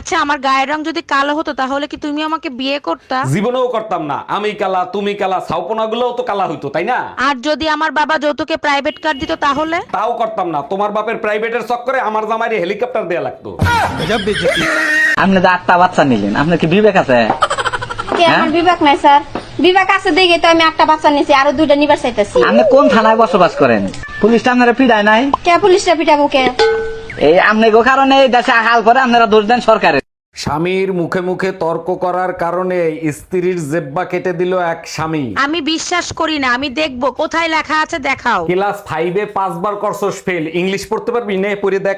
আচ্ছা, আমার গায়ের রং যদি কালো হতো তাহলে কি তুমি আমাকে বিয়ে করতা? জীবনেও করতাম না। আমি কালা, তুমি কালা, ছাউপনা গুলোও তো কালা হইতো, তাই না? আর যদি আমার বাবা যৌতুকে প্রাইভেট কার দিত তাহলে? তাও করতাম না। তোমার বাপের প্রাইভেটের চক্করে আমার জামাইরে হেলিকপ্টার দেয়া লাগতো। আপনি তো 8টা বাচ্চা নিলেন, আপনার কি বিবেক আছে? আমার বিবেক নাই স্যার, বিবেক আছে দেখে তো আমি একটা বাচ্চা নিয়েছি, আরো 2টা নিবার চাইতেছি। আপনি কোন থানায় বসবাস করেন? পুলিশটা আপনারা পিটায় নাই? কে পুলিশটা পিটাবো কে? এই আপনাকে কারণে এই দেশে হাল করে আপনারা দোষ দেন সরকারের। স্বামীর মুখে মুখে তর্ক করার কারণে স্ত্রীর জেব্বা কেটে দিল এক স্বামী। আমি বিশ্বাস করি না, আমি দেখবো কোথায় লেখা আছে, দেখাও। ক্লাস 5-এ 5 বার করছস ফেল। ইংলিশ পড়তে পারবি? নে পড়ে দেখ।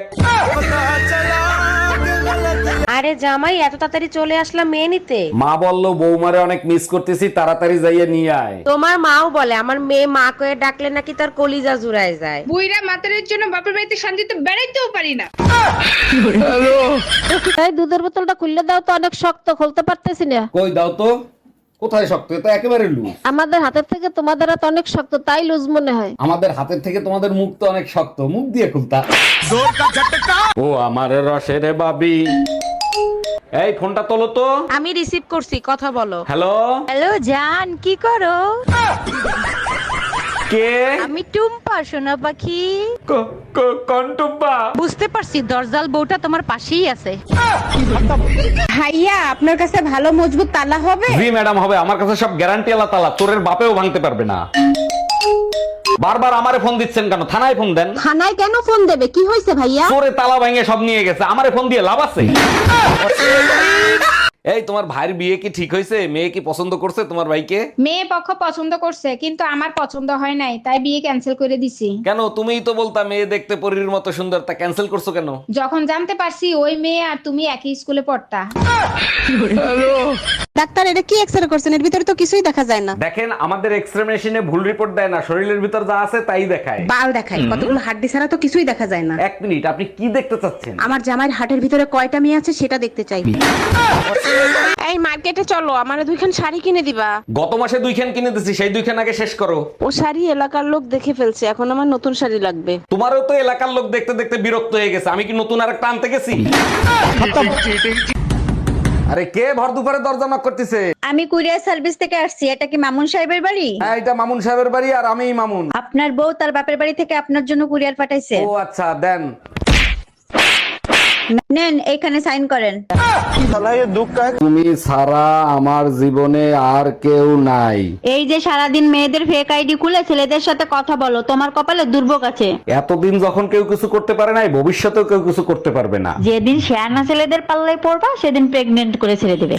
আরে জামাই, এত তাড়াতাড়ি চলে আসলাম মেয়ে নিতে? মা বললো বৌমারে অনেক মিস করতেছি, তাড়াতাড়ি যাইয়ে নিয়ে আয়। তোমার মাও বলে আমার মেয়ে মা কয়ে ডাকলে নাকি তার কলিজা জুড়ায় যায়। বুইরা মাতারের জন্য বাপের বাড়িতে শান্তিতে বেড়াইতেও পারি না। এই দুধের বোতলটা খুললে দাও তো, অনেক শক্ত, খুলতে পারতেছি না। কই দাও তো। কোথায় শক্ত? এটা একেবারে লুজ। আমাদের হাতের থেকে তোমাদের হাত অনেক শক্ত, তাই লুজ মনে হয়। আমাদের হাতের থেকে তোমাদের মুখ তো অনেক শক্ত, মুখ দিয়ে খুলতা। ও আমার রসের বাবি। এই ফোনটা তোলো তো। আমি রিসিভ করছি, কথা বলো। হ্যালো। হ্যালো জান, কি করো? কে? আমি টুম্পা, সোনা পাখি। কন্টুব্বা। বুঝতে পারছি, দরজাল বউটা তোমার পাশেই আছে। ভাইয়া, আপনার কাছে ভালো মজবুত তালা হবে? জি ম্যাডাম, হবে। আমার কাছে সব গ্যারান্টি আলা তালা, চোরের বাপেও ভাঙতে পারবে না। বারবার আমারে ফোন দিচ্ছেন কেন? থানায় ফোন দেন। থানায় কেন ফোন দেবে? কি হয়েছে ভাইয়া? চোরে তালা ভেঙে সব নিয়ে গেছে, আমারে ফোন দিয়ে লাভ আছে? এই তোমার ভাইয়ের বিয়ে কি ঠিক হয়েছে? মেয়ে কি পছন্দ করছে তোমার ভাইকে? মেয়ে পক্ষ পছন্দ করছে, কিন্তু আমার পছন্দ হয় নাই, তাই বিয়ে ক্যান্সেল করে দিছি। কেন? তুমিই তো বলতা মেয়ে দেখতে পরীর মতো সুন্দর, তা ক্যান্সেল করছো কেন? যখন জানতে পারছি ওই মেয়ে আর তুমি একই স্কুলে পড়তা। ডাক্তার, এটা কি এক্সরে করছেন? এর ভিতরে তো কিছুই দেখা যায় না। দেখেন, আমাদের এক্সরে মেশিনে ভুল রিপোর্ট দেয় না, শরীরের ভিতর যা আছে তাই দেখায়। বাল দেখায়, কতগুলো হাড্ডি ছাড়া তো কিছুই দেখা যায় না। 1 মিনিট, আপনি কি দেখতে চাচ্ছেন? আমার জামাইয়ের হাটের ভিতরে কয়টা মেয়ে আছে সেটা দেখতে চাই। এই মার্কেটে চলো, আমারে 2খান শাড়ি কিনে দিবা। গত মাসে 2খান কিনে দিছি, সেই 2খান আগে শেষ করো। ও শাড়ি এলাকার লোক দেখে ফেলছে, এখন আমার নতুন শাড়ি লাগবে। তোমারও তো এলাকার লোক দেখতে দেখতে বিরক্ত হয়ে গেছে, আমি কি নতুন আরেকটা আনতে গেছি? আরে কে ভর দুপুরে দরজা knock করতেছে? আমি কুরিয়ার সার্ভিস থেকে আসছি, এটা কি মামুন সাহেবের বাড়ি? হ্যাঁ, এটা মামুন সাহেবের বাড়ি, আর আমিই মামুন। আপনার বউ তার বাপের বাড়ি থেকে আপনার জন্য কুরিয়ার পাঠাইছে। ও আচ্ছা, দেন। নেন, এখানে সাইন করেন। তুমি ছাড়া আমার জীবনে আর কেউ নাই। এই যে সারাদিন মেয়েদের ফেক আইডি খুলে ছেলেদের সাথে কথা বলো, তোমার কপালে দুর্ভোগ আছে। এতদিন যখন কেউ কিছু করতে পারে নাই, ভবিষ্যতেও কেউ কিছু করতে পারবে না। যেদিন শেয়ানা ছেলেদের পাল্লায় পড়বা সেদিন প্রেগনেন্ট করে ছেড়ে দেবে।